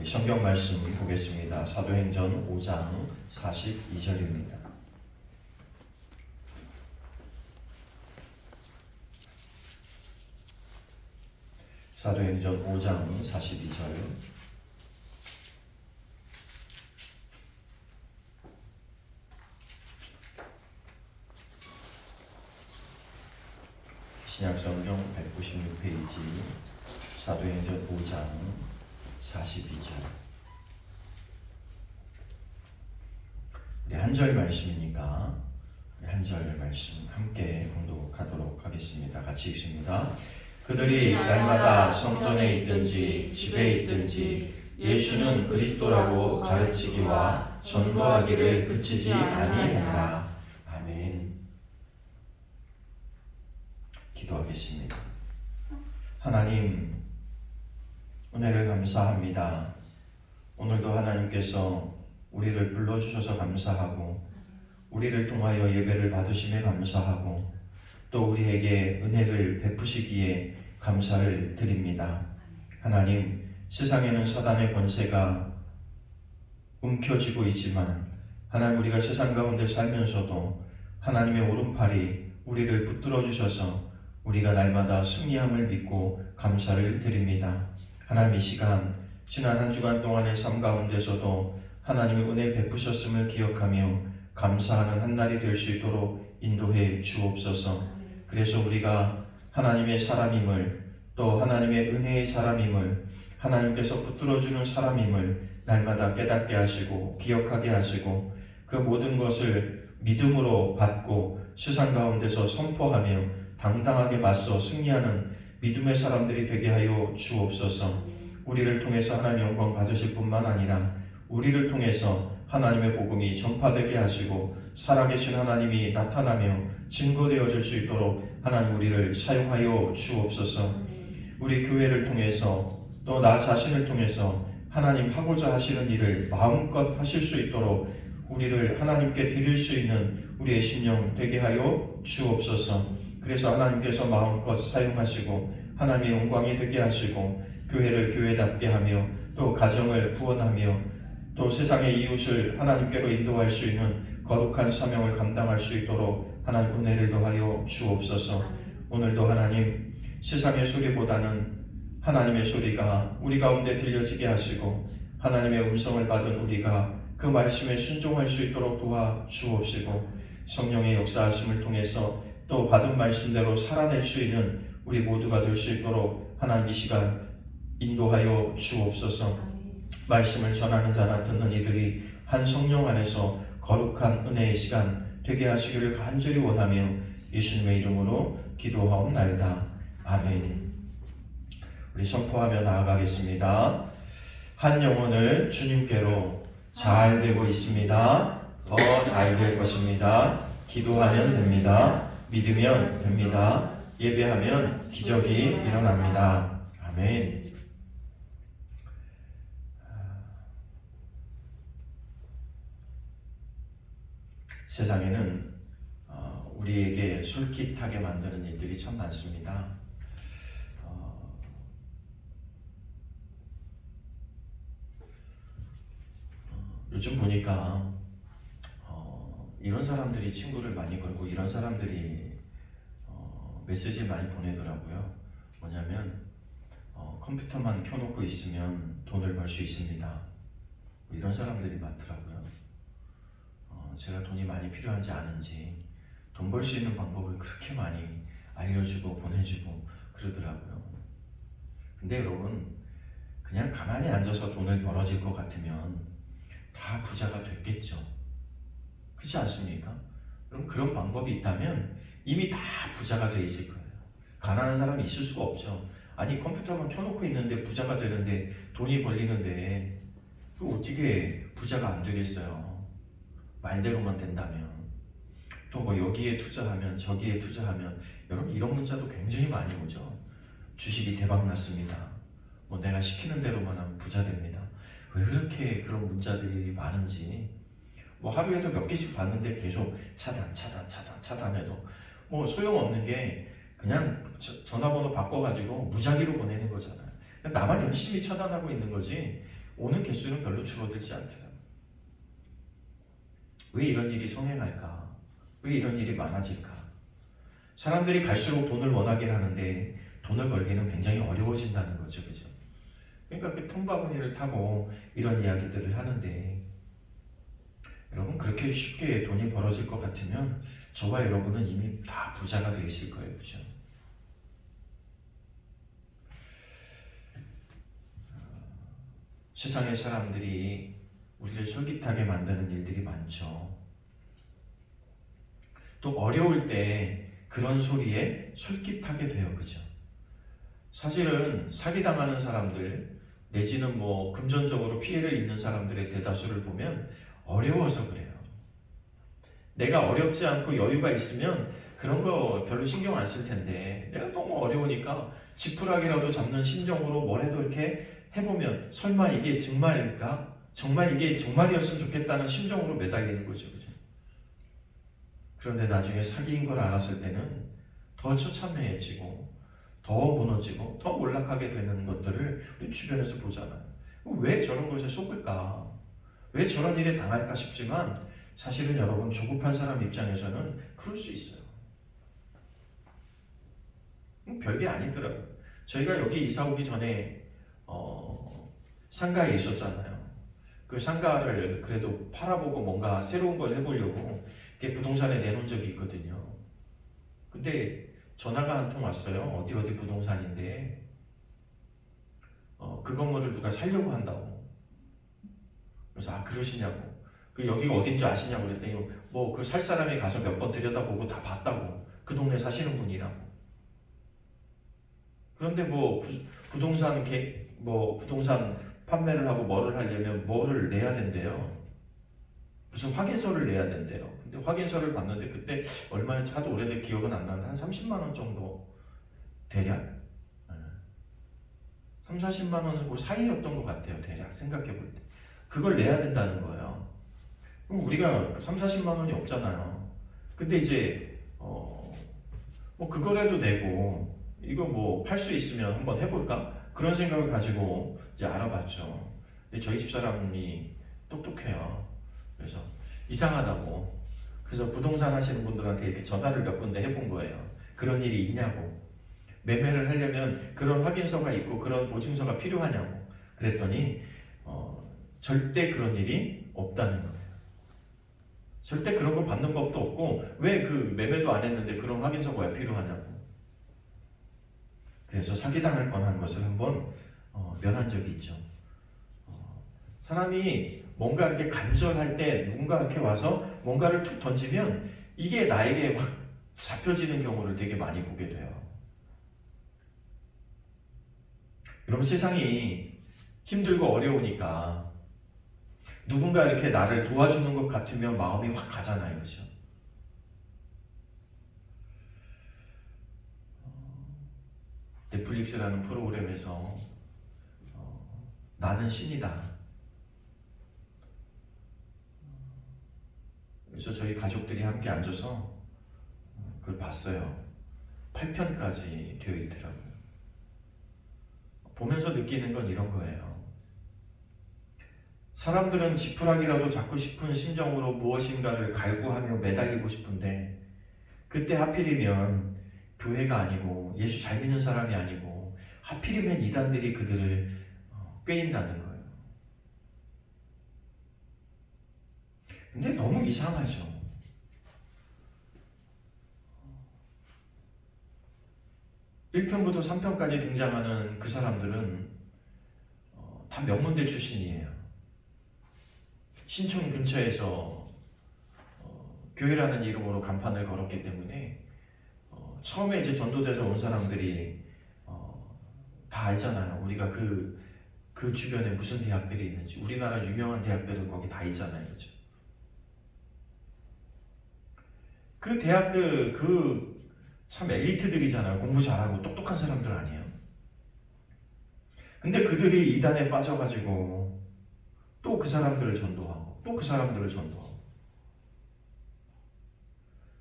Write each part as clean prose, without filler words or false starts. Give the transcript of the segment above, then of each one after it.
성경 말씀 보겠습니다. 사도행전 5장 42절입니다. 사도행전 5장 42절. 신약성경 196페이지 사도행전 5장 42절. 우리 한 절 말씀이니까 한 절 말씀 함께 공독하도록 하겠습니다. 같이 읽습니다. 그들이 날마다 성전에 있든지 집에 있든지 예수는 그리스도라고 가르치기와 전도하기를 그치지 아니하니라. 아멘. 기도하겠습니다. 하나님, 은혜를 감사합니다. 오늘도 하나님께서 우리를 불러주셔서 감사하고 우리를 통하여 예배를 받으심에 감사하고 또 우리에게 은혜를 베푸시기에 감사를 드립니다. 하나님, 세상에는 사단의 권세가 움켜쥐고 있지만 하나님, 우리가 세상 가운데 살면서도 하나님의 오른팔이 우리를 붙들어 주셔서 우리가 날마다 승리함을 믿고 감사를 드립니다. 하나님, 이 시간 지난 한 주간 동안의 삶 가운데서도 하나님의 은혜 베푸셨음을 기억하며 감사하는 한 날이 될 수 있도록 인도해 주옵소서. 그래서 우리가 하나님의 사람임을, 또 하나님의 은혜의 사람임을, 하나님께서 붙들어주는 사람임을 날마다 깨닫게 하시고 기억하게 하시고 그 모든 것을 믿음으로 받고 세상 가운데서 선포하며 당당하게 맞서 승리하는 믿음의 사람들이 되게 하여 주옵소서. 우리를 통해서 하나님 영광 받으실 뿐만 아니라 우리를 통해서 하나님의 복음이 전파되게 하시고 살아계신 하나님이 나타나며 증거되어질 수 있도록 하나님 우리를 사용하여 주옵소서. 우리 교회를 통해서 또 나 자신을 통해서 하나님 하고자 하시는 일을 마음껏 하실 수 있도록 우리를 하나님께 드릴 수 있는 우리의 심령 되게 하여 주옵소서. 그래서 하나님께서 마음껏 사용하시고 하나님의 영광이 되게 하시고 교회를 교회답게 하며 또 가정을 구원하며 또 세상의 이웃을 하나님께로 인도할 수 있는 거룩한 사명을 감당할 수 있도록 하나님 은혜를 더하여 주옵소서. 오늘도 하나님 세상의 소리보다는 하나님의 소리가 우리 가운데 들려지게 하시고 하나님의 음성을 받은 우리가 그 말씀에 순종할 수 있도록 도와 주옵시고 성령의 역사하심을 통해서 또 받은 말씀대로 살아낼 수 있는 우리 모두가 될 수 있도록 하나님 이 시간 인도하여 주옵소서. 말씀을 전하는 자나 듣는 이들이 한 성령 안에서 거룩한 은혜의 시간 되게 하시기를 간절히 원하며 예수님의 이름으로 기도하옵나이다. 아멘. 우리 선포하며 나아가겠습니다. 한 영혼을 주님께로 잘 되고 있습니다. 더 잘 될 것입니다. 기도하면 됩니다. 믿으면 됩니다. 예배하면 기적이 일어납니다. 아멘. 세상에는 우리에게 솔깃하게 만드는 일들이 참 많습니다. 요즘 보니까 이런 사람들이 친구를 많이 걸고 이런 사람들이 메시지 많이 보내더라고요. 뭐냐면 컴퓨터만 켜놓고 있으면 돈을 벌 수 있습니다. 이런 사람들이 많더라고요. 제가 돈이 많이 필요한지 아는지 돈 벌 수 있는 방법을 그렇게 많이 알려주고 보내주고 그러더라고요. 근데 여러분, 그냥 가만히 앉아서 돈을 벌어질 것 같으면 다 부자가 됐겠죠. 그렇지 않습니까? 그럼 그런 방법이 있다면 이미 다 부자가 돼 있을 거예요. 가난한 사람이 있을 수가 없죠. 아니 컴퓨터만 켜놓고 있는데 부자가 되는데 돈이 벌리는데 그 어떻게 부자가 안 되겠어요. 말대로만 된다면. 또 뭐 여기에 투자하면 저기에 투자하면 여러분 이런 문자도 굉장히 많이 오죠. 주식이 대박 났습니다. 뭐 내가 시키는 대로만 하면 부자 됩니다. 왜 그렇게 그런 문자들이 많은지 뭐 하루에도 몇 개씩 봤는데 계속 차단해도 뭐 소용없는 게 그냥 전화번호 바꿔가지고 무작위로 보내는 거잖아요. 나만 열심히 차단하고 있는 거지 오는 개수는 별로 줄어들지 않더라고요. 왜 이런 일이 성행할까? 왜 이런 일이 많아질까? 사람들이 갈수록 돈을 원하긴 하는데 돈을 벌기는 굉장히 어려워진다는 거죠. 그죠? 그러니까 그 틈바구니를 타고 이런 이야기들을 하는데, 여러분 그렇게 쉽게 돈이 벌어질 것 같으면 저와 여러분은 이미 다 부자가 되어 있을 거예요. 그죠? 세상의 사람들이 우리를 솔깃하게 만드는 일들이 많죠. 또 어려울 때 그런 소리에 솔깃하게 돼요. 그죠? 사실은 사기당하는 사람들 내지는 뭐 금전적으로 피해를 입는 사람들의 대다수를 보면 어려워서 그래요. 내가 어렵지 않고 여유가 있으면 그런 거 별로 신경 안 쓸 텐데, 내가 너무 어려우니까 지푸라기라도 잡는 심정으로 뭘 해도 이렇게 해보면 설마 이게 정말일까? 정말 이게 정말이었으면 좋겠다는 심정으로 매달리는 거죠. 그죠? 그런데 나중에 사기인 걸 알았을 때는 더 처참해지고 더 무너지고 더 몰락하게 되는 것들을 우리 주변에서 보잖아요. 왜 저런 것에 속을까? 왜 저런 일에 당할까 싶지만 사실은 여러분 조급한 사람 입장에서는 그럴 수 있어요. 별게 아니더라고요. 저희가 여기 이사 오기 전에 상가에 있었잖아요. 그 상가를 그래도 팔아보고 뭔가 새로운 걸 해보려고 부동산에 내놓은 적이 있거든요. 근데 전화가 한 통 왔어요. 어디 부동산인데 그 건물을 누가 살려고 한다고. 그래서 아 그러시냐고. 그 여기가 어딘지 아시냐고 그랬더니 뭐 그 살 사람이 가서 몇 번 들여다보고 다 봤다고. 그 동네 사시는 분이라고. 그런데 뭐 부동산 판매를 하고 뭐를 하려면 뭐를 내야 된대요. 무슨 확인서를 내야 된대요. 근데 확인서를 봤는데 그때 얼마였지 하도 오래된 기억은 안 나는데 한 30만 원 정도 대략 3, 40만 원 사이였던 것 같아요. 대략 생각해 볼 때. 그걸 내야 된다는 거예요. 그럼 우리가 3, 40만 원이 없잖아요. 근데 이제 뭐 그거라도 내고 이거 뭐 팔 수 있으면 한번 해볼까? 그런 생각을 가지고 이제 알아봤죠. 근데 저희 집사람이 똑똑해요. 그래서 이상하다고. 그래서 부동산 하시는 분들한테 이렇게 전화를 몇 군데 해본 거예요. 그런 일이 있냐고. 매매를 하려면 그런 확인서가 있고 그런 보증서가 필요하냐고. 그랬더니 절대 그런 일이 없다는 거예요. 절대 그런 거 받는 법도 없고 왜 그 매매도 안 했는데 그런 확인서가 왜 필요하냐고. 그래서 사기당할 뻔한 것을 한번 면한 적이 있죠. 사람이 뭔가 이렇게 간절할 때 누군가 이렇게 와서 뭔가를 툭 던지면 이게 나에게 확 잡혀지는 경우를 되게 많이 보게 돼요. 여러분 세상이 힘들고 어려우니까 누군가 이렇게 나를 도와주는 것 같으면 마음이 확 가잖아요. 그렇죠? 넷플릭스라는 프로그램에서 나는 신이다. 그래서 저희 가족들이 함께 앉아서 그걸 봤어요. 8편까지 되어 있더라고요. 보면서 느끼는 건 이런 거예요. 사람들은 지푸라기라도 잡고 싶은 심정으로 무엇인가를 갈구하며 매달리고 싶은데 그때 하필이면 교회가 아니고 예수 잘 믿는 사람이 아니고 하필이면 이단들이 그들을 꿰인다는 거예요. 근데 너무 이상하죠. 1편부터 3편까지 등장하는 그 사람들은 다 명문대 출신이에요. 신촌 근처에서 교회라는 이름으로 간판을 걸었기 때문에 처음에 이제 전도돼서 온 사람들이 다 알잖아요. 우리가 그 주변에 무슨 대학들이 있는지. 우리나라 유명한 대학들은 거기 다 있잖아요. 그렇죠? 그 대학들 참 엘리트들이잖아요. 공부 잘하고 똑똑한 사람들 아니에요. 근데 그들이 이단에 빠져가지고 또 그 사람들을 전도하고 또 그 사람들을 전도하고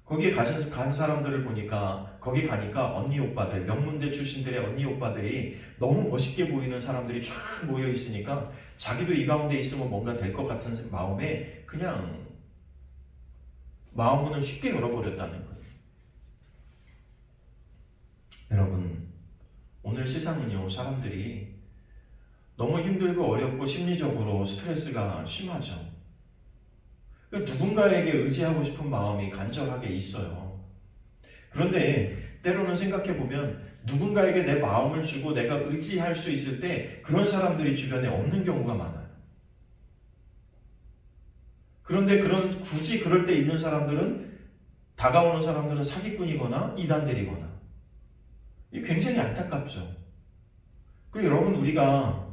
거기에 간 사람들을 보니까 거기 가니까 언니 오빠들, 명문대 출신들의 언니 오빠들이 너무 멋있게 보이는 사람들이 쫙 모여 있으니까 자기도 이 가운데 있으면 뭔가 될 것 같은 마음에 그냥 마음문을 쉽게 열어버렸다는 거예요. 여러분, 오늘 세상은요, 사람들이 너무 힘들고 어렵고 심리적으로 스트레스가 심하죠. 누군가에게 의지하고 싶은 마음이 간절하게 있어요. 그런데 때로는 생각해보면 누군가에게 내 마음을 주고 내가 의지할 수 있을 때 그런 사람들이 주변에 없는 경우가 많아요. 그런데 굳이 그럴 때 있는 사람들은, 다가오는 사람들은 사기꾼이거나 이단들이거나, 이게 굉장히 안타깝죠. 여러분, 우리가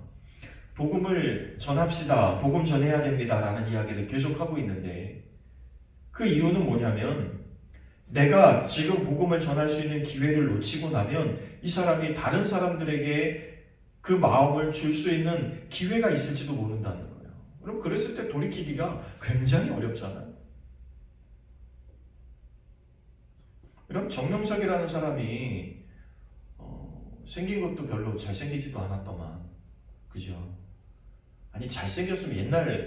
복음을 전합시다, 복음 전해야 됩니다 라는 이야기를 계속하고 있는데, 그 이유는 뭐냐면 내가 지금 복음을 전할 수 있는 기회를 놓치고 나면 이 사람이 다른 사람들에게 그 마음을 줄 수 있는 기회가 있을지도 모른다는 거예요. 그럼 그랬을 때 돌이키기가 굉장히 어렵잖아요. 그럼 정명석이라는 사람이 생긴 것도 별로 잘생기지도 않았더만, 그죠? 아니, 잘생겼으면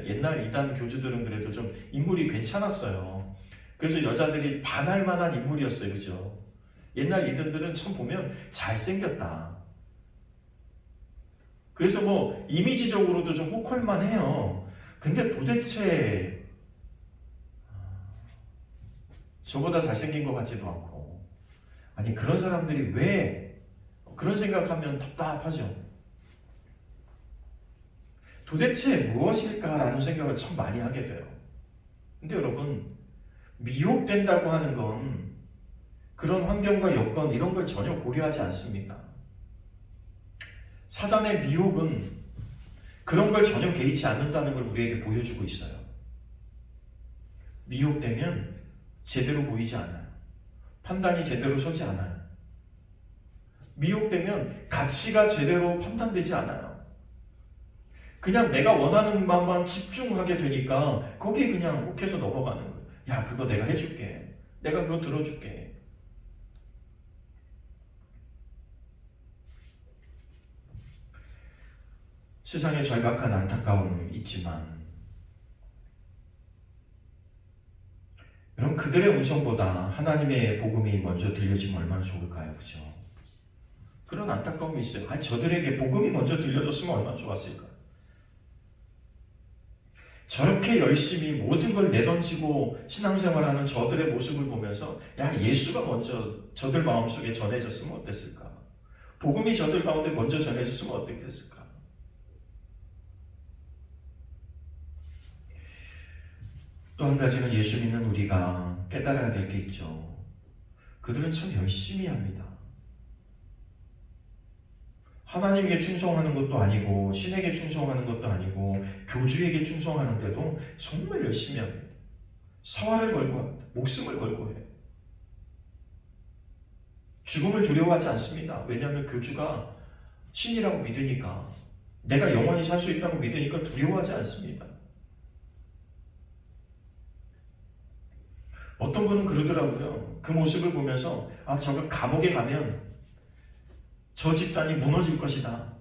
옛날 이단 교주들은 그래도 좀 인물이 괜찮았어요. 그래서 여자들이 반할 만한 인물이었어요, 그죠? 옛날 이단들은 참 보면 잘생겼다. 그래서 뭐 이미지적으로도 좀 호컬만 해요. 근데 도대체 저보다 잘생긴 것 같지도 않고, 아니 그런 사람들이 왜 그런 생각하면 답답하죠. 도대체 무엇일까라는 생각을 참 많이 하게 돼요. 근데 여러분, 미혹된다고 하는 건 그런 환경과 여건 이런 걸 전혀 고려하지 않습니다. 사단의 미혹은 그런 걸 전혀 개의치 않는다는 걸 우리에게 보여주고 있어요. 미혹되면 제대로 보이지 않아요. 판단이 제대로 서지 않아요. 미혹되면 가치가 제대로 판단되지 않아요. 그냥 내가 원하는 것만 집중하게 되니까 거기에 그냥 혹해서 넘어가는 거예요. 야, 그거 내가 해줄게. 내가 그거 들어줄게. 세상에 절박한 안타까움이 있지만 여러분, 그들의 음성보다 하나님의 복음이 먼저 들려지면 얼마나 좋을까요? 그죠? 그런 안타까움이 있어요. 아니, 저들에게 복음이 먼저 들려줬으면 얼마나 좋았을까? 저렇게 열심히 모든 걸 내던지고 신앙생활하는 저들의 모습을 보면서 야, 예수가 먼저 저들 마음속에 전해졌으면 어땠을까? 복음이 저들 가운데 먼저 전해졌으면 어떻게 됐을까? 또 한 가지는 예수 믿는 우리가 깨달아야 될 게 있죠. 그들은 참 열심히 합니다. 하나님에게 충성하는 것도 아니고 신에게 충성하는 것도 아니고 교주에게 충성하는데도 정말 열심히 합니다. 사활을 걸고 합니다. 목숨을 걸고 해요. 죽음을 두려워하지 않습니다. 왜냐하면 교주가 신이라고 믿으니까, 내가 영원히 살 수 있다고 믿으니까 두려워하지 않습니다. 어떤 분은 그러더라고요. 그 모습을 보면서 저거 감옥에 가면 저 집단이 무너질 것이다.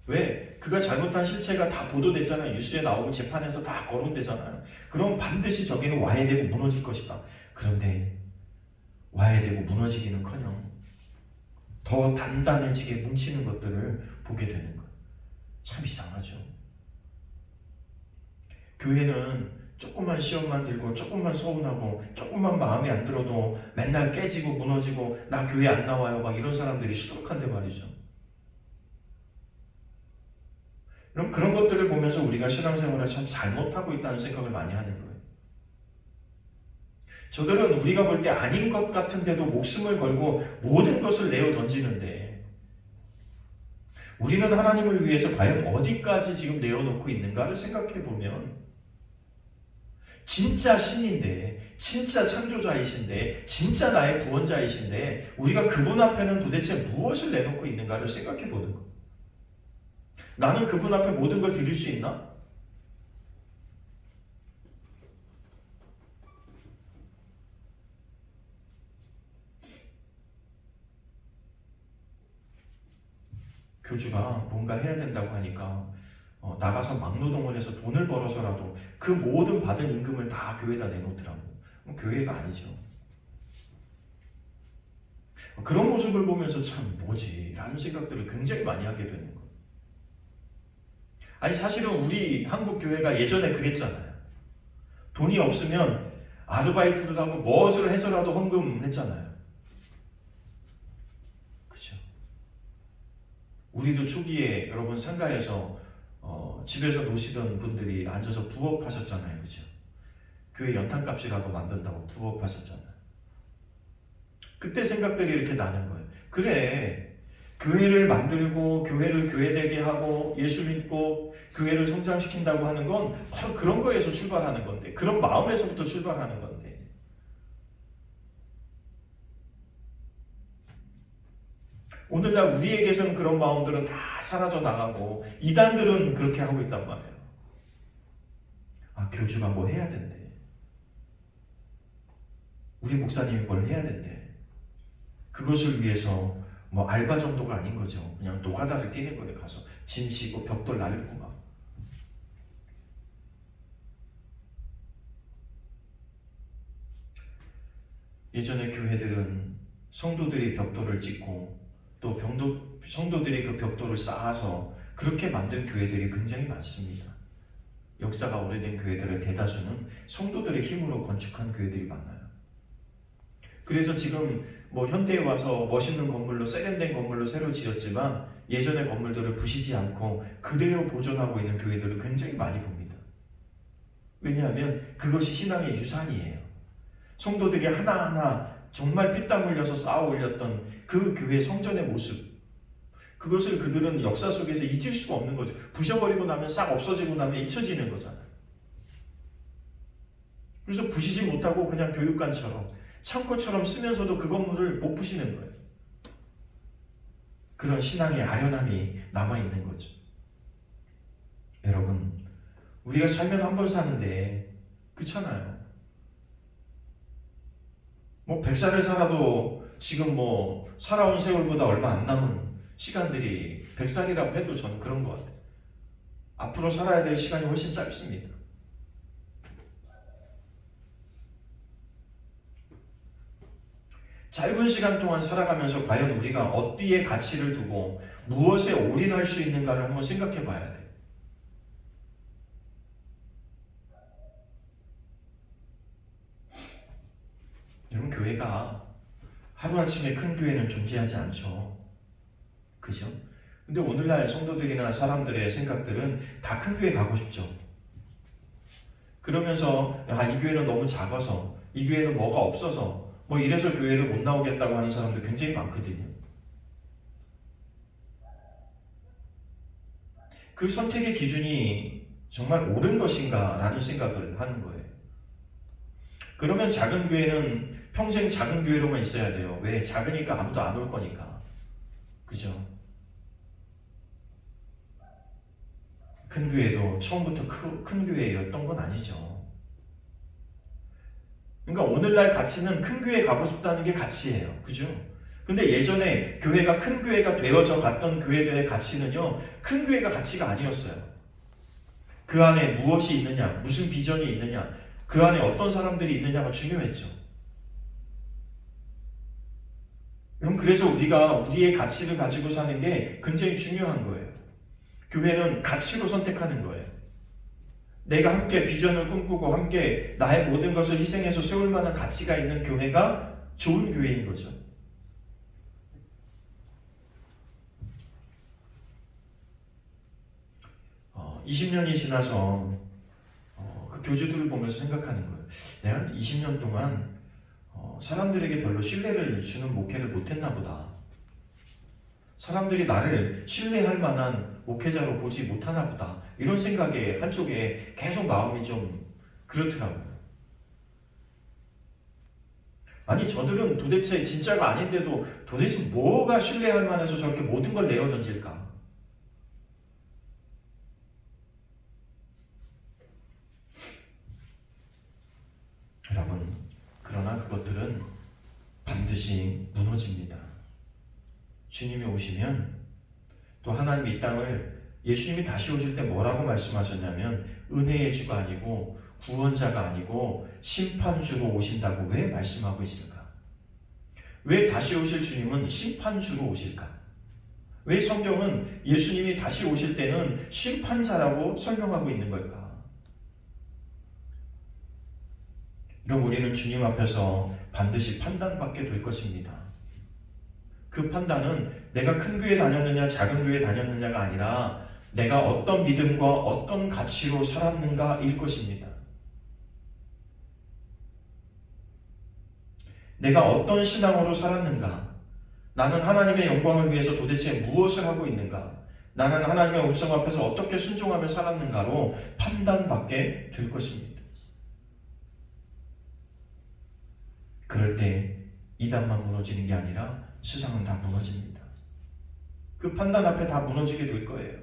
왜? 그가 잘못한 실체가 다 보도됐잖아요. 뉴스에 나오고 재판에서 다 거론되잖아요. 그럼 반드시 저기는 와야 되고 무너질 것이다. 그런데 와야 되고 무너지기는커녕 더 단단해지게 뭉치는 것들을 보게 되는 거예요. 참 이상하죠. 교회는 조금만 시험만 들고 조금만 서운하고 조금만 마음에 안 들어도 맨날 깨지고 무너지고 나 교회 안 나와요 막 이런 사람들이 수두룩한데 말이죠. 그럼 그런 것들을 보면서 우리가 신앙생활을 참 잘못하고 있다는 생각을 많이 하는 거예요. 저들은 우리가 볼 때 아닌 것 같은데도 목숨을 걸고 모든 것을 내어 던지는데 우리는 하나님을 위해서 과연 어디까지 지금 내어놓고 있는가를 생각해 보면 진짜 신인데, 진짜 창조자이신데, 진짜 나의 구원자이신데 우리가 그분 앞에는 도대체 무엇을 내놓고 있는가를 생각해 보는 것. 나는 그분 앞에 모든 걸 드릴 수 있나? 교주가 뭔가 해야 된다고 하니까 나가서 막노동을 해서 돈을 벌어서라도 그 모든 받은 임금을 다 교회에다 내놓더라고. 교회가 아니죠. 그런 모습을 보면서 참 뭐지? 라는 생각들을 굉장히 많이 하게 되는 거예요. 아니 사실은 우리 한국 교회가 예전에 그랬잖아요. 돈이 없으면 아르바이트를 하고 무엇을 해서라도 헌금했잖아요. 그죠? 우리도 초기에 여러분 상가에서 집에서 노시던 분들이 앉아서 부업하셨잖아요. 그죠? 교회 연탄값이라도 만든다고 부업하셨잖아요. 그때 생각들이 이렇게 나는 거예요. 그래, 교회를 만들고 교회를 교회되게 하고 예수 믿고 교회를 성장시킨다고 하는 건 바로 그런 거에서 출발하는 건데, 그런 마음에서부터 출발하는 건데, 오늘날 우리에게서는 그런 마음들은 다 사라져 나가고 이단들은 그렇게 하고 있단 말이에요. 아, 교주가 뭐 해야 된대. 우리 목사님이 뭘 해야 된대. 그것을 위해서 뭐 알바 정도가 아닌 거죠. 그냥 노가다를 뛰는 거예요. 가서 짐 싣고 벽돌 날리고 막. 예전에 교회들은 성도들이 벽돌을 찍고 또 성도들이 그 벽돌을 쌓아서 그렇게 만든 교회들이 굉장히 많습니다. 역사가 오래된 교회들의 대다수는 성도들의 힘으로 건축한 교회들이 많아요. 그래서 지금 뭐 현대에 와서 멋있는 건물로 세련된 건물로 새로 지었지만 예전의 건물들을 부시지 않고 그대로 보존하고 있는 교회들을 굉장히 많이 봅니다. 왜냐하면 그것이 신앙의 유산이에요. 성도들이 하나하나 정말 피땀 흘려서 쌓아 올렸던 그 교회 성전의 모습, 그것을 그들은 역사 속에서 잊을 수가 없는 거죠. 부셔버리고 나면 싹 없어지고 나면 잊혀지는 거잖아요. 그래서 부시지 못하고 그냥 교육관처럼 창고처럼 쓰면서도 그 건물을 못 부시는 거예요. 그런 신앙의 아련함이 남아있는 거죠. 여러분, 우리가 살면 한 번 사는데 그렇잖아요. 뭐 100살을 살아도 지금 뭐 살아온 세월보다 얼마 안 남은 시간들이 100살이라고 해도 저는 그런 것 같아요. 앞으로 살아야 될 시간이 훨씬 짧습니다. 짧은 시간 동안 살아가면서 과연 우리가 어디에 가치를 두고 무엇에 올인할 수 있는가를 한번 생각해 봐야 돼요. 여러분, 교회가 하루아침에 큰 교회는 존재하지 않죠. 그죠? 근데 오늘날 성도들이나 사람들의 생각들은 다 큰 교회 가고 싶죠. 그러면서 이 교회는 너무 작아서, 이 교회는 뭐가 없어서 뭐 이래서 교회를 못 나오겠다고 하는 사람들 굉장히 많거든요. 그 선택의 기준이 정말 옳은 것인가 라는 생각을 하는 거예요. 그러면 작은 교회는 평생 작은 교회로만 있어야 돼요. 왜? 작으니까 아무도 안 올 거니까. 그죠? 큰 교회도 처음부터 큰 교회였던 건 아니죠. 그러니까 오늘날 가치는 큰 교회 가고 싶다는 게 가치예요. 그죠? 근데 예전에 교회가 큰 교회가 되어져 갔던 교회들의 가치는요, 큰 교회가 가치가 아니었어요. 그 안에 무엇이 있느냐, 무슨 비전이 있느냐, 그 안에 어떤 사람들이 있느냐가 중요했죠. 그래서 우리가 우리의 가치를 가지고 사는 게 굉장히 중요한 거예요. 교회는 가치로 선택하는 거예요. 내가 함께 비전을 꿈꾸고 함께 나의 모든 것을 희생해서 세울 만한 가치가 있는 교회가 좋은 교회인 거죠. 어, 20년이 지나서 그 교주들을 보면서 생각하는 거예요. 내가 20년 동안 사람들에게 별로 신뢰를 주는 목회를 못했나 보다. 사람들이 나를 신뢰할 만한 목회자로 보지 못하나 보다. 이런 생각에 한쪽에 계속 마음이 좀 그렇더라고요. 아니 저들은 도대체 진짜가 아닌데도 도대체 뭐가 신뢰할 만해서 저렇게 모든 걸 내어 던질까? 여러분, 그러나 그것들은 반드시 무너집니다. 주님이 오시면 또 하나님이 이 땅을 예수님이 다시 오실 때 뭐라고 말씀하셨냐면 은혜의 주가 아니고 구원자가 아니고 심판주로 오신다고 왜 말씀하고 있을까? 왜 다시 오실 주님은 심판주로 오실까? 왜 성경은 예수님이 다시 오실 때는 심판자라고 설명하고 있는 걸까? 그럼 우리는 주님 앞에서 반드시 판단받게 될 것입니다. 그 판단은 내가 큰 교회 다녔느냐 작은 교회 다녔느냐가 아니라 내가 어떤 믿음과 어떤 가치로 살았는가일 것입니다. 내가 어떤 신앙으로 살았는가? 나는 하나님의 영광을 위해서 도대체 무엇을 하고 있는가? 나는 하나님의 음성 앞에서 어떻게 순종하며 살았는가로 판단받게 될 것입니다. 그럴 때 이단만 무너지는 게 아니라 세상은 다 무너집니다. 그 판단 앞에 다 무너지게 될 거예요.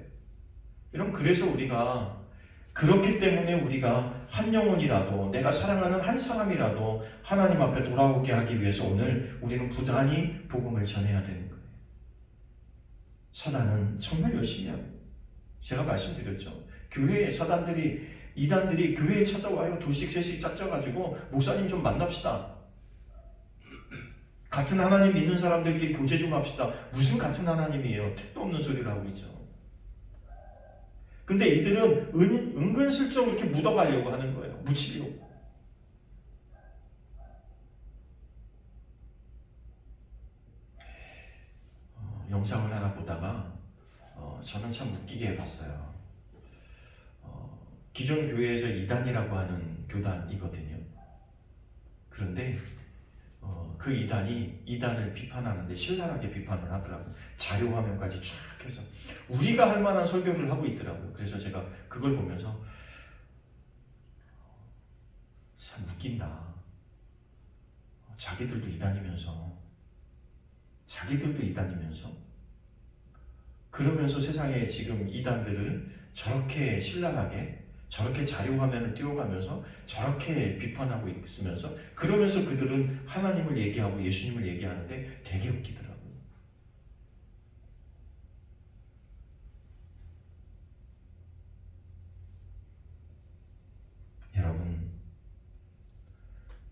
여러분, 그래서 우리가 그렇기 때문에 우리가 한 영혼이라도 내가 사랑하는 한 사람이라도 하나님 앞에 돌아오게 하기 위해서 오늘 우리는 부단히 복음을 전해야 되는 거예요. 사단은 정말 열심히 하고 제가 말씀드렸죠. 교회에 사단들이 이단들이 교회에 찾아와요. 2씩 3씩 짝져가지고 목사님 좀 만납시다. 같은 하나님 믿는 사람들끼리 교제 좀 합시다. 무슨 같은 하나님이에요? 택도 없는 소리를 하고 있죠. 근데 이들은 은근슬쩍 이렇게 묻어가려고 하는 거예요. 묻히려고. 영상을 하나 보다가 저는 참 웃기게 봤어요. 기존 교회에서 이단이라고 하는 교단이거든요. 그런데 그 이단을 비판하는데 신랄하게 비판을 하더라고요. 자료 화면까지 쫙 해서 우리가 할 만한 설교를 하고 있더라고요. 그래서 제가 그걸 보면서 참 웃긴다. 자기들도 이단이면서 그러면서 세상에 지금 이단들을 저렇게 신랄하게 저렇게 자료 화면을 띄워가면서 저렇게 비판하고 있으면서 그러면서 그들은 하나님을 얘기하고 예수님을 얘기하는데 되게 웃기더라고요. 여러분,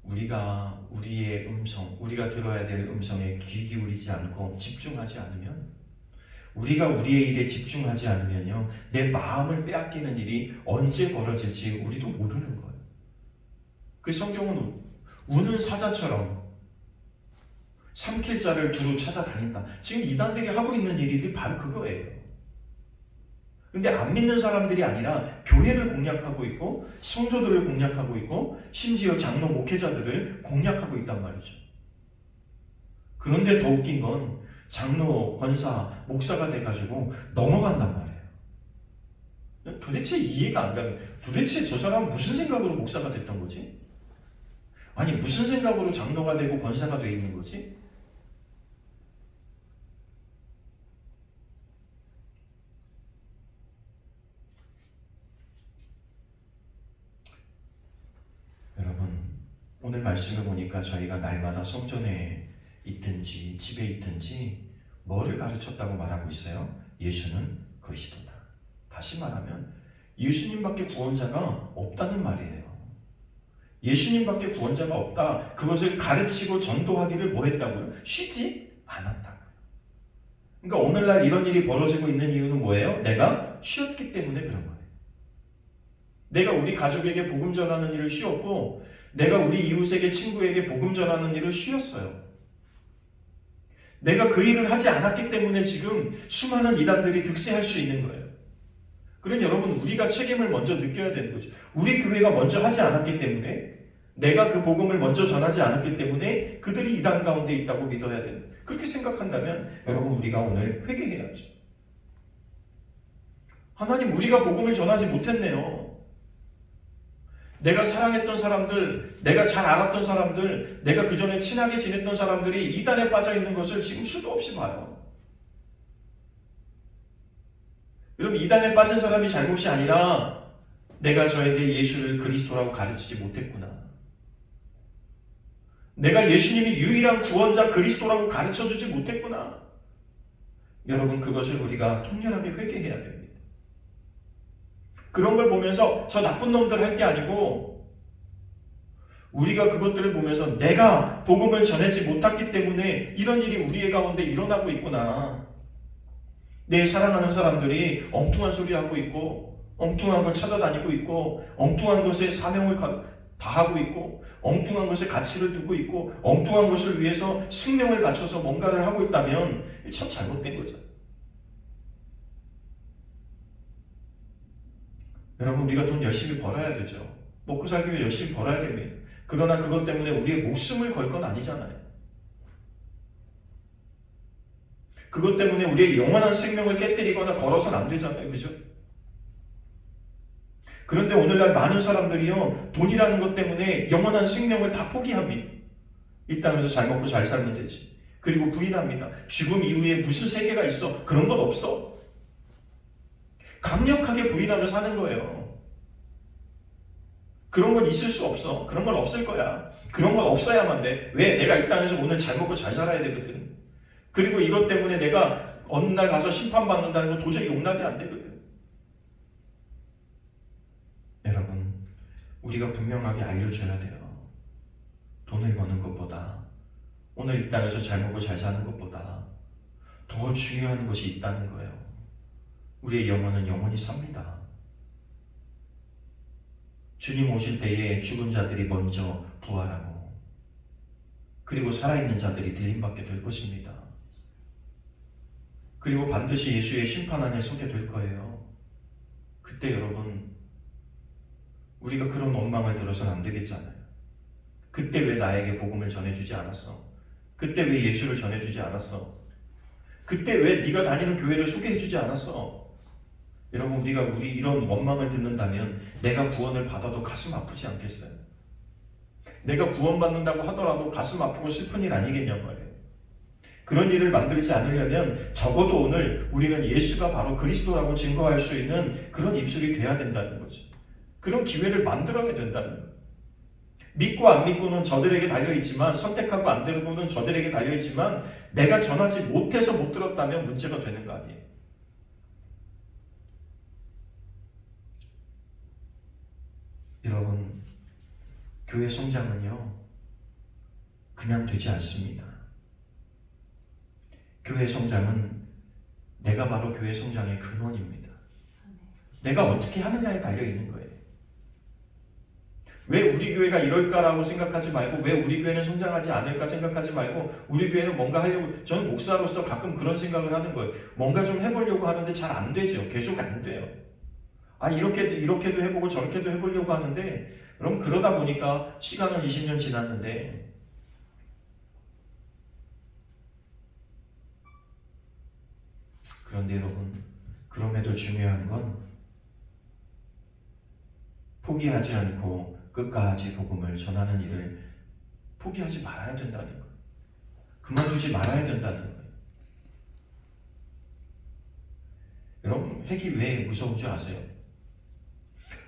우리가 우리의 음성, 우리가 들어야 될 음성에 귀 기울이지 않고 집중하지 않으면 우리가 우리의 일에 집중하지 않으면요, 내 마음을 빼앗기는 일이 언제 벌어질지 우리도 모르는 거예요. 그 성경은 우는 사자처럼 삼킬 자를 두루 찾아다닌다. 지금 이단들이 하고 있는 일이 바로 그거예요. 근데 안 믿는 사람들이 아니라 교회를 공략하고 있고 성도들을 공략하고 있고 심지어 장로 목회자들을 공략하고 있단 말이죠. 그런데 더 웃긴 건 장로, 권사, 목사가 돼가지고 넘어간단 말이에요. 도대체 이해가 안 가요. 도대체 저 사람은 무슨 생각으로 목사가 됐던 거지? 아니 무슨 생각으로 장로가 되고 권사가 돼 있는 거지? 여러분, 오늘 말씀을 보니까 저희가 날마다 성전에 있든지 집에 있든지 뭐를 가르쳤다고 말하고 있어요? 예수는 그리스도다. 다시 말하면 예수님밖에 구원자가 없다는 말이에요. 예수님밖에 구원자가 없다. 그것을 가르치고 전도하기를 뭐 했다고요? 쉬지 않았다고요. 그러니까 오늘날 이런 일이 벌어지고 있는 이유는 뭐예요? 내가 쉬었기 때문에 그런 거예요. 내가 우리 가족에게 복음 전하는 일을 쉬었고 내가 우리 이웃에게 친구에게 복음 전하는 일을 쉬었어요. 내가 그 일을 하지 않았기 때문에 지금 수많은 이단들이 득세할 수 있는 거예요. 그럼 여러분, 우리가 책임을 먼저 느껴야 되는 거죠. 우리 교회가 먼저 하지 않았기 때문에, 내가 그 복음을 먼저 전하지 않았기 때문에 그들이 이단 가운데 있다고 믿어야 되는 거예요. 그렇게 생각한다면 여러분, 우리가 오늘 회개해야죠. 하나님, 우리가 복음을 전하지 못했네요. 내가 사랑했던 사람들, 내가 잘 알았던 사람들, 내가 그 전에 친하게 지냈던 사람들이 이단에 빠져 있는 것을 지금 수도 없이 봐요. 여러분, 이단에 빠진 사람이 잘못이 아니라 내가 저에게 예수를 그리스도라고 가르치지 못했구나. 내가 예수님이 유일한 구원자 그리스도라고 가르쳐주지 못했구나. 여러분, 그것을 우리가 통렬하게 회개해야 됩니다. 그런 걸 보면서 저 나쁜 놈들 할 게 아니고 우리가 그것들을 보면서 내가 복음을 전하지 못했기 때문에 이런 일이 우리의 가운데 일어나고 있구나. 내 사랑하는 사람들이 엉뚱한 소리 하고 있고 엉뚱한 걸 찾아다니고 있고 엉뚱한 것에 사명을 다하고 있고 엉뚱한 것에 가치를 두고 있고 엉뚱한 것을 위해서 생명을 바쳐서 뭔가를 하고 있다면 참 잘못된 거죠. 여러분, 우리가 돈 열심히 벌어야 되죠. 먹고 살기 위해 열심히 벌어야 됩니다. 그러나 그것 때문에 우리의 목숨을 걸 건 아니잖아요. 그것 때문에 우리의 영원한 생명을 깨뜨리거나 걸어서는 안 되잖아요. 그죠? 그런데 오늘날 많은 사람들이요, 돈이라는 것 때문에 영원한 생명을 다 포기합니다. 이 땅에서 잘 먹고 잘 살면 되지. 그리고 부인합니다. 죽음 이후에 무슨 세계가 있어? 그런 건 없어. 강력하게 부인하며 사는 거예요. 그런 건 있을 수 없어. 그런 건 없을 거야. 그런 건 없어야만 돼. 왜? 내가 이 땅에서 오늘 잘 먹고 잘 살아야 되거든. 그리고 이것 때문에 내가 어느 날 가서 심판받는다는 건 도저히 용납이 안 되거든. 여러분, 우리가 분명하게 알려줘야 돼요. 돈을 버는 것보다, 오늘 이 땅에서 잘 먹고 잘 사는 것보다 더 중요한 것이 있다는 거예요. 우리의 영혼은 영원히 삽니다. 주님 오실 때에 죽은 자들이 먼저 부활하고 그리고 살아있는 자들이 들림받게 될 것입니다. 그리고 반드시 예수의 심판 안에 서게 될 거예요. 그때 여러분, 우리가 그런 원망을 들어서는 안 되겠잖아요. 그때 왜 나에게 복음을 전해주지 않았어? 그때 왜 예수를 전해주지 않았어? 그때 왜 네가 다니는 교회를 소개해주지 않았어? 여러분, 우리가 이런 원망을 듣는다면 내가 구원을 받아도 가슴 아프지 않겠어요? 내가 구원받는다고 하더라도 가슴 아프고 슬픈 일 아니겠냐고 말이에요. 그런 일을 만들지 않으려면 적어도 오늘 우리는 예수가 바로 그리스도라고 증거할 수 있는 그런 입술이 돼야 된다는 거죠. 그런 기회를 만들어야 된다는 거예요. 믿고 안 믿고는 저들에게 달려있지만, 선택하고 안 들고는 저들에게 달려있지만, 내가 전하지 못해서 못 들었다면 문제가 되는 거 아니에요. 여러분, 교회 성장은요, 그냥 되지 않습니다. 교회 성장은 내가 바로 교회 성장의 근원입니다. 내가 어떻게 하느냐에 달려있는 거예요. 왜 우리 교회가 이럴까라고 생각하지 말고, 왜 우리 교회는 성장하지 않을까 생각하지 말고, 우리 교회는 뭔가 하려고, 저는 목사로서 가끔 그런 생각을 하는 거예요. 뭔가 좀 해보려고 하는데 잘 안 되죠. 계속 안 돼요. 이렇게도 해보고 저렇게도 해보려고 하는데, 그럼 그러다 보니까 시간은 20년 지났는데, 그런데 여러분, 그럼에도 중요한 건 포기하지 않고 끝까지 복음을 전하는 일을 포기하지 말아야 된다는 거예요. 그만두지 말아야 된다는 거예요. 여러분, 핵이 왜 무서운 줄 아세요?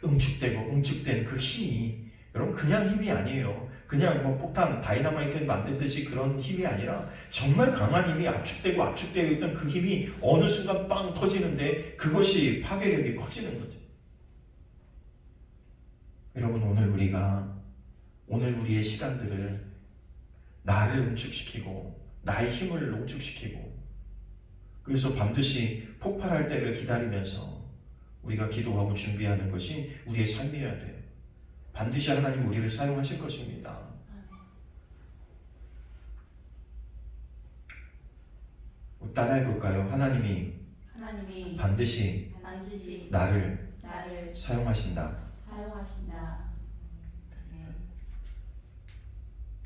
응축된 그 힘이, 여러분, 그냥 힘이 아니에요. 그냥 뭐 폭탄, 다이너마이트 만들듯이 그런 힘이 아니라 정말 강한 힘이 압축되어 있던 그 힘이 어느 순간 빵 터지는데 그것이 파괴력이 커지는 거죠. 여러분, 오늘 우리의 시간들을 나를 응축시키고 나의 힘을 응축시키고, 그래서 반드시 폭발할 때를 기다리면서 우리가 기도하고 준비하는 것이 우리의 삶이어야 돼요. 반드시 하나님 우리를 사용하실 것입니다. 따라해 볼까요? 하나님이 반드시 나를 사용하신다.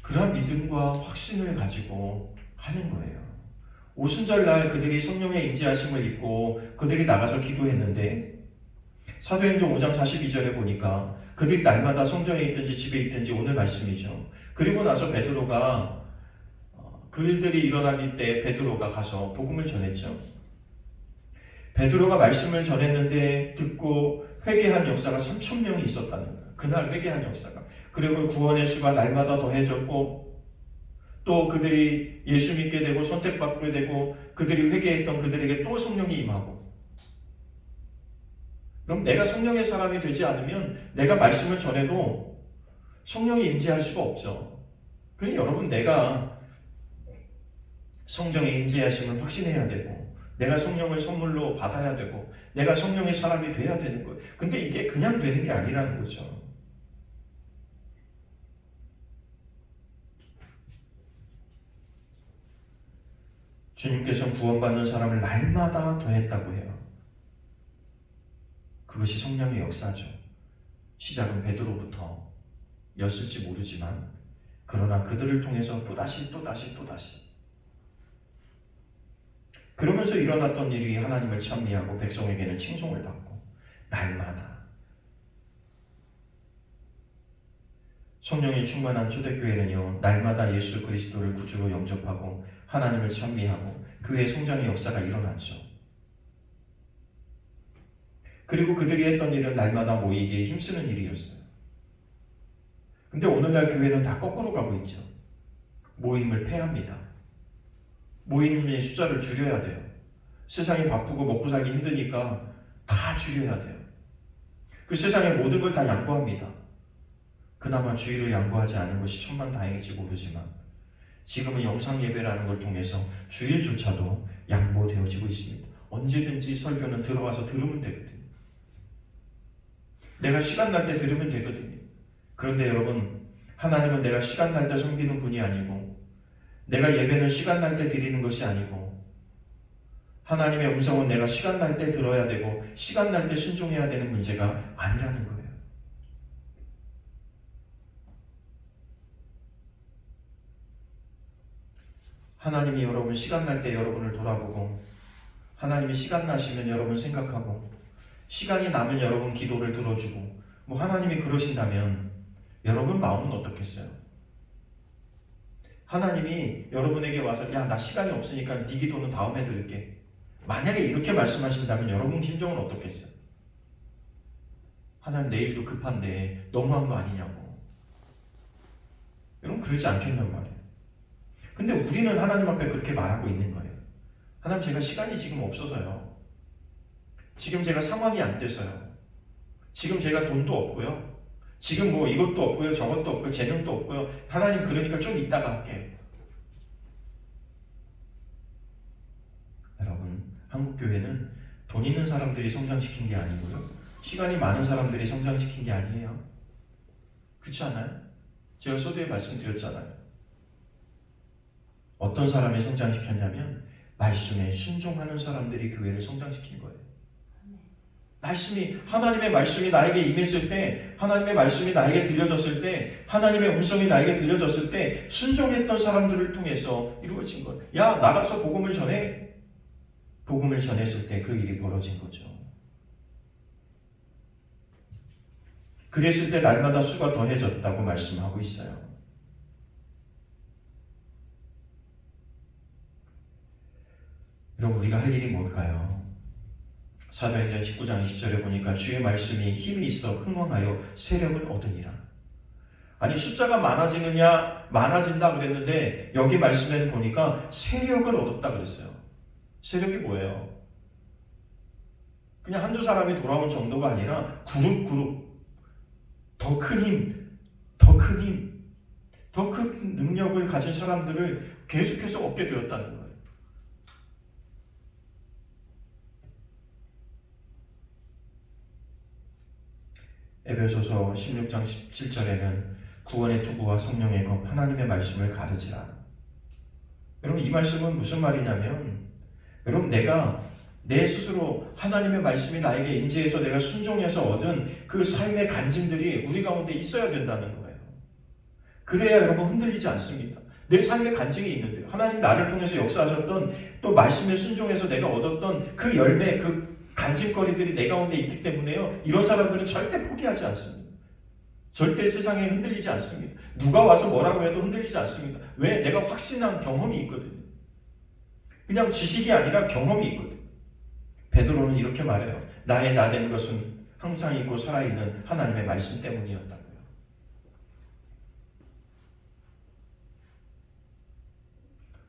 그런 믿음과 확신을 가지고 하는 거예요. 오순절날 그들이 성령의 임재하심을 입고 그들이 나가서 기도했는데, 사도행전 5장 42절에 보니까 그들이 날마다 성전에 있든지 집에 있든지, 오늘 말씀이죠. 그리고 나서 베드로가, 그 일들이 일어나기 때 베드로가 가서 복음을 전했죠. 베드로가 말씀을 전했는데 듣고 회개한 역사가 3,000명이 있었다는 거예요. 그날 회개한 역사가. 그리고 구원의 수가 날마다 더해졌고, 또 그들이 예수 믿게 되고 선택받게 되고 그들이 회개했던 그들에게 또 성령이 임하고. 그럼 내가 성령의 사람이 되지 않으면 내가 말씀을 전해도 성령이 임재할 수가 없죠. 그러니 여러분, 내가 성령의 임재하심을 확신해야 되고 내가 성령을 선물로 받아야 되고 내가 성령의 사람이 돼야 되는 거예요. 근데 이게 그냥 되는 게 아니라는 거죠. 주님께서 구원받는 사람을 날마다 더했다고 해요. 그것이 성령의 역사죠. 시작은 베드로부터 였을지 모르지만 그러나 그들을 통해서 또다시 그러면서 일어났던 일이 하나님을 찬미하고 백성에게는 칭송을 받고 날마다. 성령이 충만한 초대교회는요, 날마다 예수 그리스도를 구주로 영접하고 하나님을 찬미하고 그의 성장의 역사가 일어났죠. 그리고 그들이 했던 일은 날마다 모이기에 힘쓰는 일이었어요. 근데 오늘날 교회는 다 거꾸로 가고 있죠. 모임을 폐합니다. 모임의 숫자를 줄여야 돼요. 세상이 바쁘고 먹고 살기 힘드니까 다 줄여야 돼요. 그 세상의 모든 걸 다 양보합니다. 그나마 주의를 양보하지 않은 것이 천만다행일지 모르지만 지금은 영상 예배라는 걸 통해서 주일조차도 양보되어지고 있습니다. 언제든지 설교는 들어와서 들으면 되거든요. 내가 시간 날 때 들으면 되거든요. 그런데 여러분, 하나님은 내가 시간 날 때 섬기는 분이 아니고 내가 예배는 시간 날 때 드리는 것이 아니고 하나님의 음성은 내가 시간 날 때 들어야 되고 시간 날 때 순종해야 되는 문제가 아니라는 거예요. 하나님이 여러분 시간 날 때 여러분을 돌아보고 하나님이 시간 나시면 여러분 생각하고 시간이 나면 여러분 기도를 들어주고 뭐 하나님이 그러신다면 여러분 마음은 어떻겠어요? 하나님이 여러분에게 와서 야, 나 시간이 없으니까 네 기도는 다음에 들을게. 만약에 이렇게 말씀하신다면 여러분 심정은 어떻겠어요? 하나님 내일도 급한데 너무한 거 아니냐고. 여러분 그러지 않겠냔 말이에요. 근데 우리는 하나님 앞에 그렇게 말하고 있는 거예요. 하나님 제가 시간이 지금 없어서요. 지금 제가 상황이 안 돼서요. 지금 제가 돈도 없고요. 지금 뭐 이것도 없고요. 저것도 없고요. 재능도 없고요. 하나님 그러니까 좀 이따가 할게요. 여러분 한국교회는 돈 있는 사람들이 성장시킨 게 아니고요. 시간이 많은 사람들이 성장시킨 게 아니에요. 그렇지 않아요? 제가 서두에 말씀드렸잖아요. 어떤 사람이 성장시켰냐면 말씀에 순종하는 사람들이 교회를 성장시킨 거예요. 말씀이 하나님의 말씀이 나에게 임했을 때 하나님의 말씀이 나에게 들려졌을 때 하나님의 음성이 나에게 들려졌을 때 순종했던 사람들을 통해서 이루어진 거예요. 야 나가서 복음을 전해. 복음을 전했을 때 그 일이 벌어진 거죠. 그랬을 때 날마다 수가 더해졌다고 말씀하고 있어요. 여러분 우리가 할 일이 뭘까요? 사도행전 19장 20절에 보니까 주의 말씀이 힘이 있어 흥왕하여 세력을 얻으니라. 아니 숫자가 많아진다 그랬는데 여기 말씀에 보니까 세력을 얻었다 그랬어요. 세력이 뭐예요? 그냥 한두 사람이 돌아온 정도가 아니라 그룹 더 큰 힘, 더 큰 능력을 가진 사람들을 계속해서 얻게 되었다는 거예요. 에베소서 16장 17절에는 구원의 투구와 성령의 검 하나님의 말씀을 가르치라. 여러분 이 말씀은 무슨 말이냐면 여러분 내가 내 스스로 하나님의 말씀이 나에게 임재해서 내가 순종해서 얻은 그 삶의 간증들이 우리 가운데 있어야 된다는 거예요. 그래야 여러분 흔들리지 않습니다. 내 삶의 간증이 있는데요. 하나님 나를 통해서 역사하셨던 또 말씀에 순종해서 내가 얻었던 그 열매, 그 간증거리들이 내 가운데 있기 때문에요. 이런 사람들은 절대 포기하지 않습니다. 절대 세상에 흔들리지 않습니다. 누가 와서 뭐라고 해도 흔들리지 않습니다. 왜? 내가 확신한 경험이 있거든요. 그냥 지식이 아니라 경험이 있거든요. 베드로는 이렇게 말해요. 나의 나 된 것은 항상 있고 살아있는 하나님의 말씀 때문이었다고요.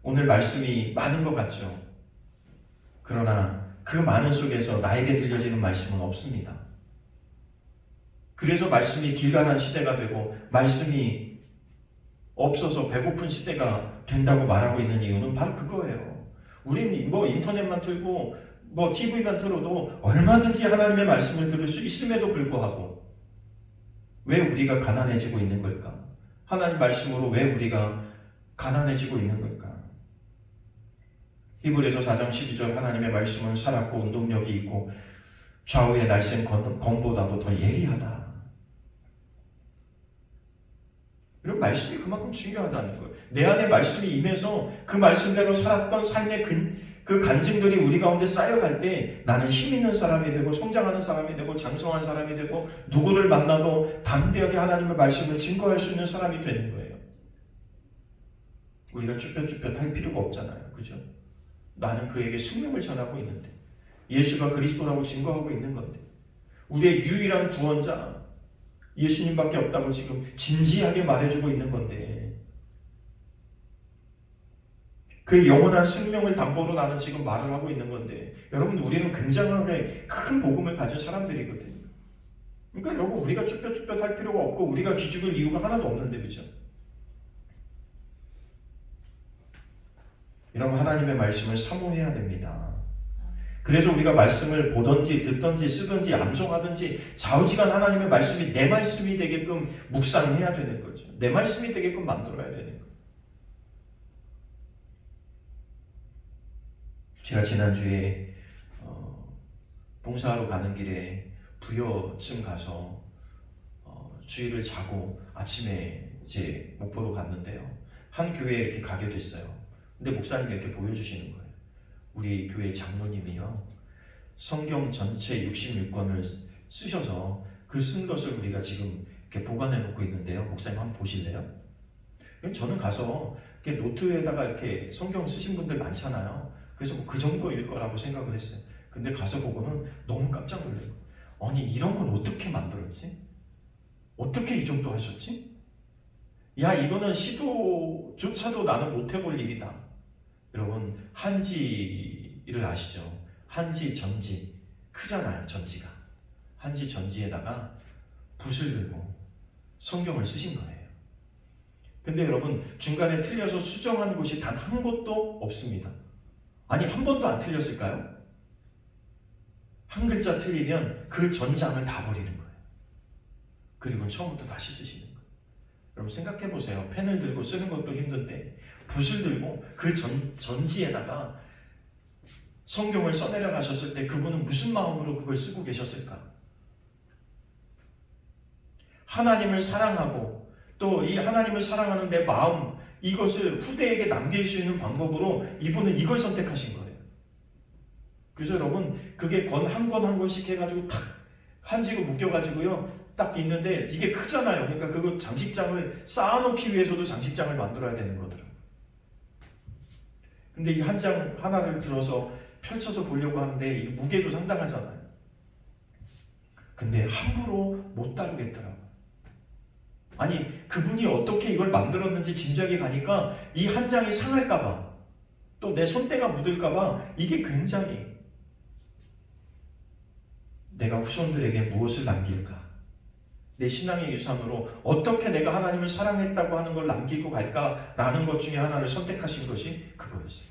오늘 말씀이 많은 것 같죠. 그러나 그 많은 속에서 나에게 들려지는 말씀은 없습니다. 그래서 말씀이 길가난 시대가 되고 말씀이 없어서 배고픈 시대가 된다고 말하고 있는 이유는 바로 그거예요. 우리는 뭐 인터넷만 틀고 뭐 TV만 틀어도 얼마든지 하나님의 말씀을 들을 수 있음에도 불구하고 왜 우리가 가난해지고 있는 걸까? 하나님 말씀으로 왜 우리가 가난해지고 있는 걸까? 히브리서 4장 12절 하나님의 말씀은 살았고 운동력이 있고 좌우의 날쌘 검보다도 더 예리하다. 이런 말씀이 그만큼 중요하다는 거예요. 내 안에 말씀이 임해서 그 말씀대로 살았던 삶의 그 간증들이 우리 가운데 쌓여갈 때 나는 힘 있는 사람이 되고 성장하는 사람이 되고 장성한 사람이 되고 누구를 만나도 담대하게 하나님의 말씀을 증거할 수 있는 사람이 되는 거예요. 우리가 쭈뼛쭈뼛 할 필요가 없잖아요. 그죠? 나는 그에게 생명을 전하고 있는데 예수가 그리스도라고 증거하고 있는 건데 우리의 유일한 구원자 예수님밖에 없다고 지금 진지하게 말해주고 있는 건데 그 영원한 생명을 담보로 나는 지금 말을 하고 있는 건데 여러분 우리는 굉장하게 큰 복음을 가진 사람들이거든요. 그러니까 여러분 우리가 쭈뼛쭈뼛 할 필요가 없고 우리가 기죽을 이유가 하나도 없는데 그죠? 이런 하나님의 말씀을 사모해야 됩니다. 그래서 우리가 말씀을 보든지 듣든지 쓰든지 암송하든지 좌우지간 하나님의 말씀이 내 말씀이 되게끔 묵상해야 되는 거죠. 내 말씀이 되게끔 만들어야 되는 거예요. 제가 지난주에 봉사하러 가는 길에 부여쯤 가서 주일을 자고 아침에 제 목포로 갔는데요. 한 교회에 이렇게 가게 됐어요. 근데 목사님이 이렇게 보여주시는 거예요. 우리 교회 장로님이요. 성경 전체 66권을 쓰셔서 그 쓴 것을 우리가 지금 이렇게 보관해 놓고 있는데요. 목사님 한번 보실래요? 저는 가서 이렇게 노트에다가 이렇게 성경 쓰신 분들 많잖아요. 그래서 뭐 그 정도일 거라고 생각을 했어요. 근데 가서 보고는 너무 깜짝 놀래요. 아니 이런 건 어떻게 만들었지? 어떻게 이 정도 하셨지? 야 이거는 시도조차도 나는 못 해볼 일이다. 여러분 한지를 아시죠? 한지 전지 크잖아요. 전지가 한지 전지에다가 붓을 들고 성경을 쓰신 거예요. 근데 여러분 중간에 틀려서 수정한 곳이 단 한 곳도 없습니다. 아니 한 번도 안 틀렸을까요? 한 글자 틀리면 그 전장을 다 버리는 거예요. 그리고 처음부터 다시 쓰시는 거예요. 여러분 생각해 보세요. 펜을 들고 쓰는 것도 힘든데 붓을 들고 그 전지에다가 성경을 써내려 가셨을 때 그분은 무슨 마음으로 그걸 쓰고 계셨을까? 하나님을 사랑하고 또 이 하나님을 사랑하는 내 마음 이것을 후대에게 남길 수 있는 방법으로 이분은 이걸 선택하신 거예요. 그래서 여러분 그게 한 권 한 권씩 해가지고 탁 한지로 묶여가지고요 딱 있는데 이게 크잖아요. 그러니까 그거 장식장을 쌓아놓기 위해서도 장식장을 만들어야 되는 거더라고요. 근데 이 한 장 하나를 들어서 펼쳐서 보려고 하는데 이 무게도 상당하잖아요. 근데 함부로 못 다루겠더라고요. 아니 그분이 어떻게 이걸 만들었는지 짐작이 가니까 이 한 장이 상할까봐 또 내 손때가 묻을까봐 이게 굉장히 내가 후손들에게 무엇을 남길까? 내 신앙의 유산으로 어떻게 내가 하나님을 사랑했다고 하는 걸 남기고 갈까라는 것 중에 하나를 선택하신 것이 그거였어요.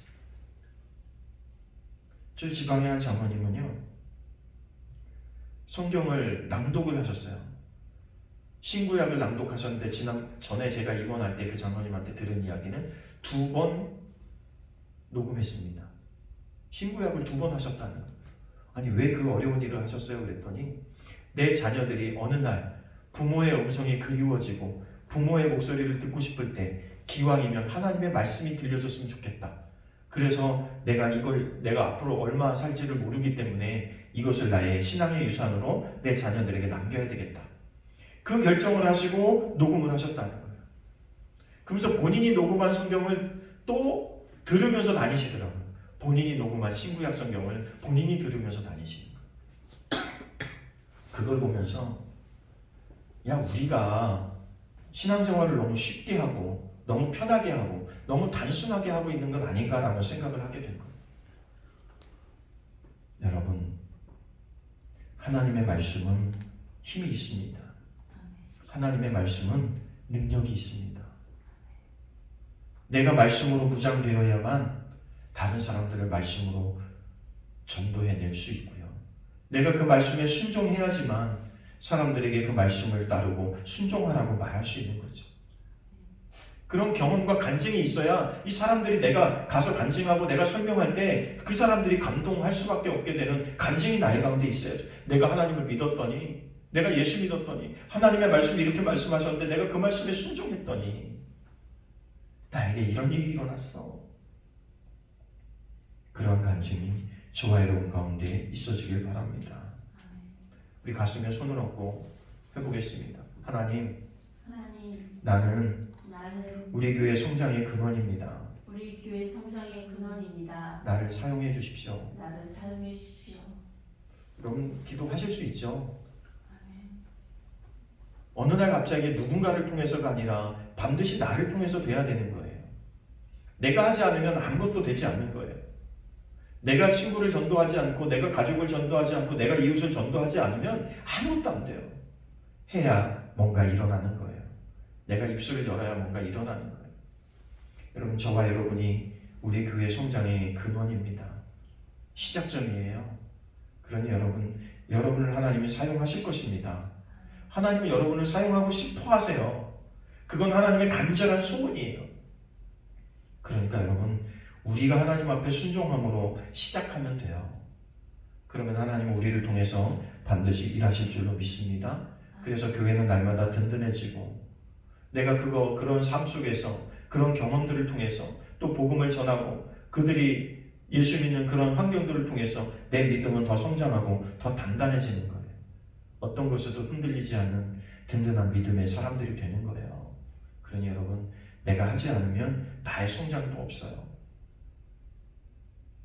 저희 지방의 한 장로님은요 성경을 낭독을 하셨어요. 신구약을 낭독하셨는데 전에 제가 입원할 때 그 장로님한테 들은 이야기는 2번 녹음했습니다. 신구약을 2번 하셨다는 거예요. 아니 왜 그 어려운 일을 하셨어요? 그랬더니 내 자녀들이 어느 날 부모의 음성이 그리워지고 부모의 목소리를 듣고 싶을 때 기왕이면 하나님의 말씀이 들려줬으면 좋겠다. 그래서 내가 앞으로 얼마 살지를 모르기 때문에 이것을 나의 신앙의 유산으로 내 자녀들에게 남겨야 되겠다. 그 결정을 하시고 녹음을 하셨다는 거예요. 그러면서 본인이 녹음한 성경을 또 들으면서 다니시더라고요. 본인이 녹음한 신구약 성경을 본인이 들으면서 다니시는 거예요. 그걸 보면서 야 우리가 신앙생활을 너무 쉽게 하고 너무 편하게 하고 너무 단순하게 하고 있는 건 아닌가라는 생각을 하게 된 거예요. 여러분, 하나님의 말씀은 힘이 있습니다. 하나님의 말씀은 능력이 있습니다. 내가 말씀으로 무장되어야만 다른 사람들을 말씀으로 전도해낼 수 있고요. 내가 그 말씀에 순종해야지만 사람들에게 그 말씀을 따르고 순종하라고 말할 수 있는 거죠. 그런 경험과 간증이 있어야 이 사람들이 내가 가서 간증하고 내가 설명할 때 그 사람들이 감동할 수밖에 없게 되는 간증이 나의 가운데 있어야죠. 내가 하나님을 믿었더니, 내가 예수 믿었더니, 하나님의 말씀이 이렇게 말씀하셨는데 내가 그 말씀에 순종했더니 나에게 이런 일이 일어났어. 그런 간증이 저와 여러분 가운데 있어지길 바랍니다. 우리 가슴에 손을 얹고 해보겠습니다. 하나님, 나는 우리 교회 성장의 근원입니다. 우리 교회 성장의 근원입니다. 나를 사용해 주십시오. 나를 사용해 주십시오. 여러분 기도하실 수 있죠? 어느 날 갑자기 누군가를 통해서가 아니라 반드시 나를 통해서 돼야 되는 거예요. 내가 하지 않으면 아무것도 되지 않는 거예요. 내가 친구를 전도하지 않고, 내가 가족을 전도하지 않고, 내가 이웃을 전도하지 않으면 아무것도 안 돼요. 해야 뭔가 일어나는 거예요. 내가 입술을 열어야 뭔가 일어나는 거예요. 여러분, 저와 여러분이 우리 교회 성장의 근원입니다. 시작점이에요. 그러니 여러분을 하나님이 사용하실 것입니다. 하나님은 여러분을 사용하고 싶어 하세요. 그건 하나님의 간절한 소원이에요. 그러니까 여러분, 우리가 하나님 앞에 순종함으로 시작하면 돼요. 그러면 하나님은 우리를 통해서 반드시 일하실 줄로 믿습니다. 그래서 교회는 날마다 든든해지고, 내가 그런 삶 속에서 그런 경험들을 통해서 또 복음을 전하고 그들이 예수 믿는 그런 환경들을 통해서 내 믿음은 더 성장하고 더 단단해지는 거예요. 어떤 것에도 흔들리지 않는 든든한 믿음의 사람들이 되는 거예요. 그러니 여러분, 내가 하지 않으면 나의 성장도 없어요.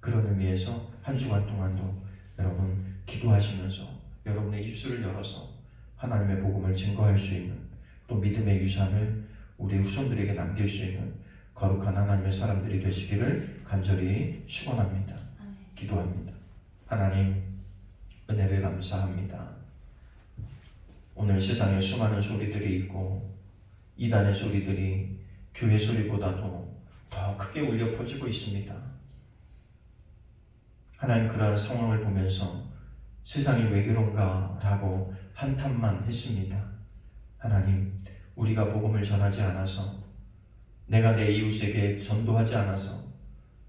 그런 의미에서 한 주간 동안도 여러분 기도하시면서 여러분의 입술을 열어서 하나님의 복음을 증거할 수 있는, 또 믿음의 유산을 우리 후손들에게 남길 수 있는 거룩한 하나님의 사람들이 되시기를 간절히 축원합니다. 기도합니다. 하나님, 은혜를 감사합니다. 오늘 세상에 수많은 소리들이 있고 이단의 소리들이 교회 소리보다도 더 크게 울려 퍼지고 있습니다. 하나님, 그러한 상황을 보면서 세상이 왜 그런가 라고 한탄만 했습니다. 하나님, 우리가 복음을 전하지 않아서, 내가 내 이웃에게 전도하지 않아서,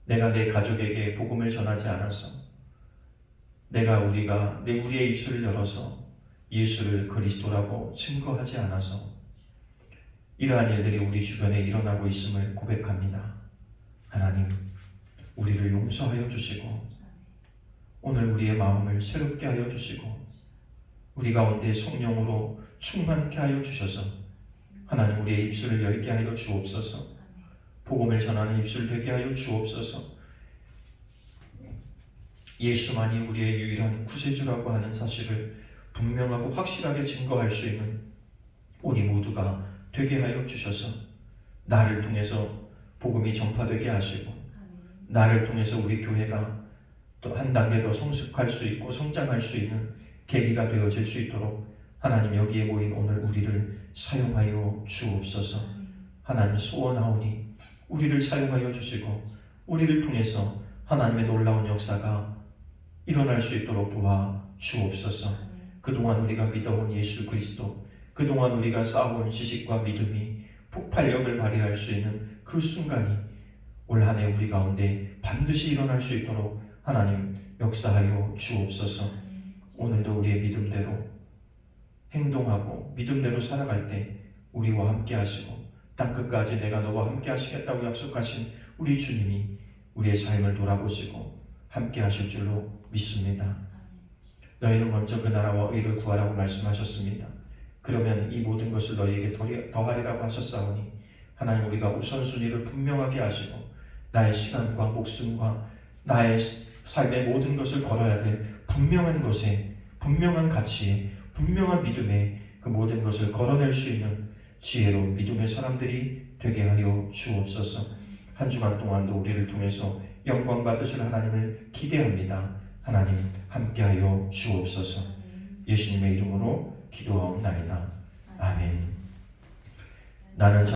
내가 내 가족에게 복음을 전하지 않아서, 우리의 입술을 열어서 예수를 그리스도라고 증거하지 않아서 이러한 일들이 우리 주변에 일어나고 있음을 고백합니다. 하나님, 우리를 용서하여 주시고 오늘 우리의 마음을 새롭게 하여 주시고 우리 가운데 성령으로 충만케 하여 주셔서 하나님, 우리의 입술을 열게 하여 주옵소서. 복음을 전하는 입술 되게 하여 주옵소서. 예수만이 우리의 유일한 구세주라고 하는 사실을 분명하고 확실하게 증거할 수 있는 우리 모두가 되게 하여 주셔서 나를 통해서 복음이 전파되게 하시고 나를 통해서 우리 교회가 또 한 단계 더 성숙할 수 있고 성장할 수 있는 계기가 되어질 수 있도록 하나님, 여기에 모인 오늘 우리를 사용하여 주옵소서. 하나님, 소원하오니 우리를 사용하여 주시고 우리를 통해서 하나님의 놀라운 역사가 일어날 수 있도록 도와 주옵소서. 그동안 우리가 믿어온 예수 그리스도, 그동안 우리가 쌓아온 지식과 믿음이 폭발력을 발휘할 수 있는 그 순간이 올 한 해 우리 가운데 반드시 일어날 수 있도록 하나님 역사하여 주옵소서. 오늘도 우리의 믿음대로 행동하고 믿음대로 살아갈 때 우리와 함께 하시고 땅끝까지 내가 너와 함께 하시겠다고 약속하신 우리 주님이 우리의 삶을 돌아보시고 함께 하실 줄로 믿습니다. 너희는 먼저 그 나라와 의를 구하라고 말씀하셨습니다. 그러면 이 모든 것을 너희에게 더하리라고 하셨사오니 하나님, 우리가 우선순위를 분명하게 하시고 나의 시간과 목숨과 나의 삶의 모든 것을 걸어야 될 분명한 것에, 분명한 가치에, 분명한 믿음에 그 모든 것을 걸어낼 수 있는 지혜로운 믿음의 사람들이 되게 하여 주옵소서. 한 주간 동안도 우리를 통해서 영광 받으실 하나님을 기대합니다. 하나님 함께하여 주옵소서. 예수님의 이름으로 기도하옵나이다. 아멘. 나는